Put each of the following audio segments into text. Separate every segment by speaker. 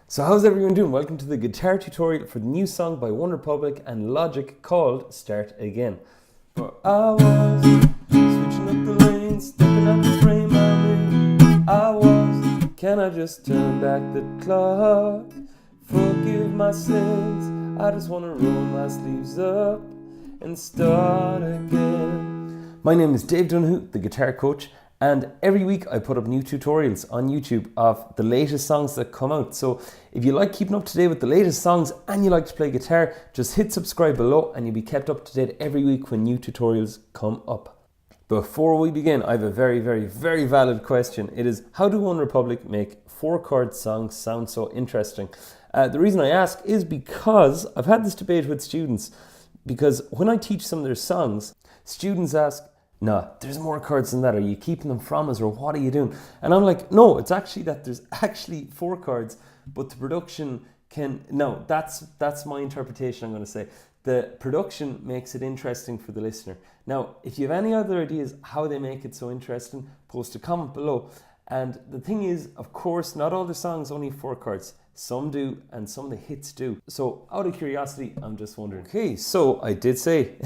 Speaker 1: So how's everyone doing? Welcome to the guitar tutorial for the new song by OneRepublic and Logic called Start Again. For I was switching up the lanes, stepping out the frame can I just turn back the clock? Forgive my sins, I just want to roll my sleeves up and start again. My name is Dave Dunhu, the guitar coach, and every week I put up new tutorials on YouTube of the latest songs that come out. So if you like keeping up to date with the latest songs and you like to play guitar, just hit subscribe below and you'll be kept up to date every week when new tutorials come up. Before we begin, I have a very valid question. It is, how do OneRepublic make 4-chord songs sound so interesting? The reason I ask is because I've had this debate with students, because when I teach some of their songs, students ask, no, there's more chords than that. Are you keeping them from us or what are you doing? And I'm like, no, it's actually that there's actually 4 chords, but the production no, that's my interpretation, I'm going to say. The production makes it interesting for the listener. Now, if you have any other ideas how they make it so interesting, post a comment below. And the thing is, of course, not all the songs only have 4 chords. Some do, and some of the hits do. So out of curiosity, I'm just wondering. Okay, so I did say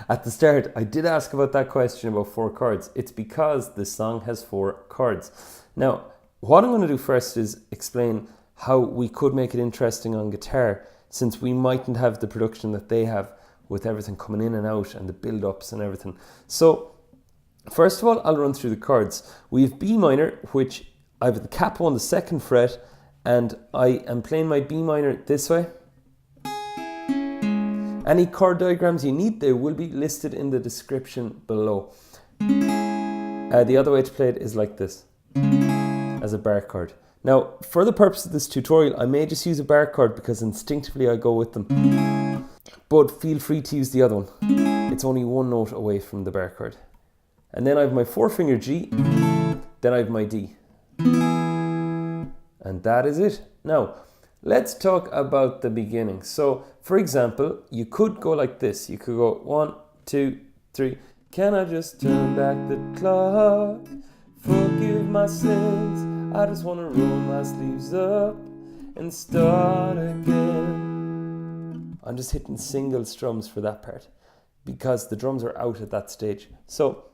Speaker 1: at the start, I did ask about that question about 4 chords. It's because the song has 4 chords. Now, what I'm going to do first is explain how we could make it interesting on guitar, since we mightn't have the production that they have with everything coming in and out and the build-ups and everything. So first of all, I'll run through the chords. We have B minor, which I have the capo on the 2nd fret, and I am playing my B minor this way. Any chord diagrams you need, they will be listed in the description below. The other way to play it is like this, as a bar chord. Now, for the purpose of this tutorial, I may just use a bar chord because instinctively I go with them. But feel free to use the other one. It's only 1 note away from the bar chord. And then I have my 4-finger G, then I have my D. And that is it. Now, let's talk about the beginning. So, for example, you could go like this. You could go 1, 2, 3. Can I just turn back the clock? Forgive my sins. I just want to roll my sleeves up and start again. I'm just hitting single strums for that part because the drums are out at that stage. So,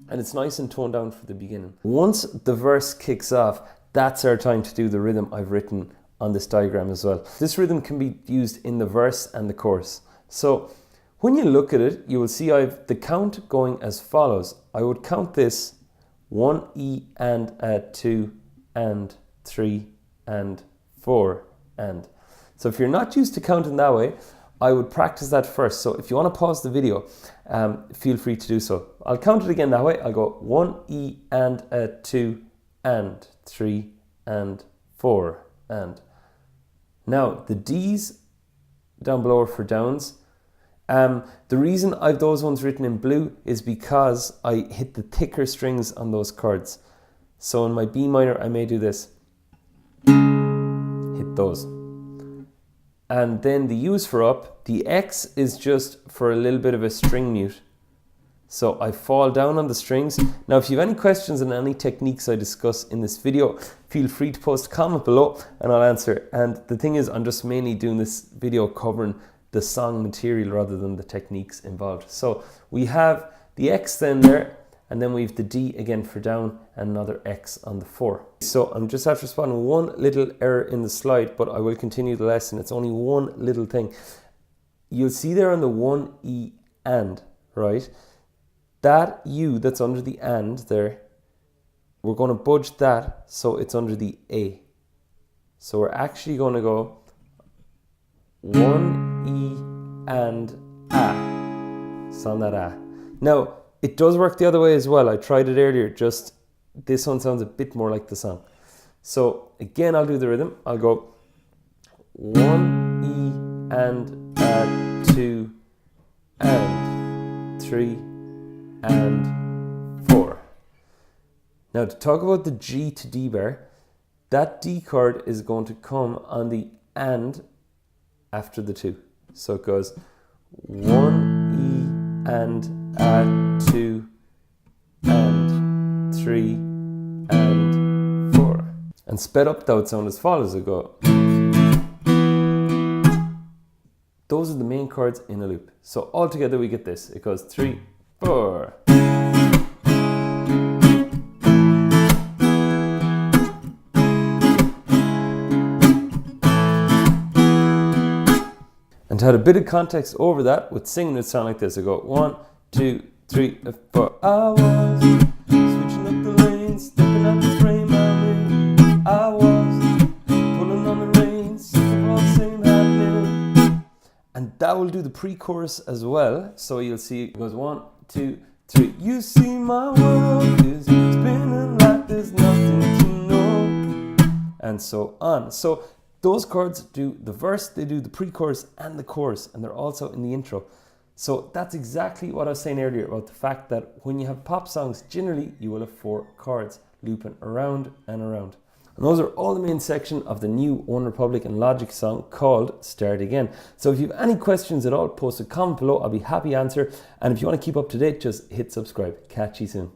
Speaker 1: and it's nice and toned down for the beginning. Once the verse kicks off, that's our time to do the rhythm I've written on this diagram as well. This rhythm can be used in the verse and the chorus. So when you look at it, you will see I've the count going as follows. I would count this 1 E and 2 and 3 and 4 and. So if you're not used to counting that way, I would practice that first. So if you want to pause the video, feel free to do so. I'll count it again that way. I'll go 1 E and 2 and 3 and 4 and. Now the D's down below are for downs. The reason I've those ones written in blue is because I hit the thicker strings on those chords. So in my B minor, I may do this, hit those. And then the U is for up. The X is just for a little bit of a string mute. So I fall down on the strings. Now, if you have any questions on any techniques I discuss in this video, feel free to post a comment below and I'll answer. And the thing is, I'm just mainly doing this video covering the song material rather than the techniques involved. So we have the X then there, and then we have the D again for down and another X on the 4. So I'm just after spotting one little error in the slide, but I will continue the lesson. It's only one little thing. You'll see there on the 1 E and, right? That U that's under the and there, we're going to budge that so it's under the A. So we're actually going to go 1 E and A. So on that A. Now, it does work the other way as well. I tried it earlier, just this one sounds a bit more like the song. So again, I'll do the rhythm. I'll go 1 E and 2 and 3 and 4. Now to talk about the G to D bar, that D chord is going to come on the and after the 2. So it goes 1 E and 2 and 3 and 4. And sped up that would sound as follows. It go Those are the main chords in a loop. So all together we get this. It goes 3, 4. And to add a bit of context over that, with singing it sound like this. I go 1, 2, 3, 4. I was switching up the lanes, stepping out the frame I'm in. I was pulling on the reins, sick of all the same happening. And that will do the pre-chorus as well. So you'll see it goes 1, 2, 3. You see my world is spinning like there's nothing to know, and so on. So those chords do the verse, they do the pre-chorus and the chorus, and they're also in the intro. So that's exactly what I was saying earlier about the fact that when you have pop songs, generally you will have 4 chords looping around and around. And those are all the main section of the new OneRepublic and Logic song called Start Again. So if you have any questions at all, post a comment below. I'll be happy to answer. And if you want to keep up to date, just hit subscribe. Catch you soon.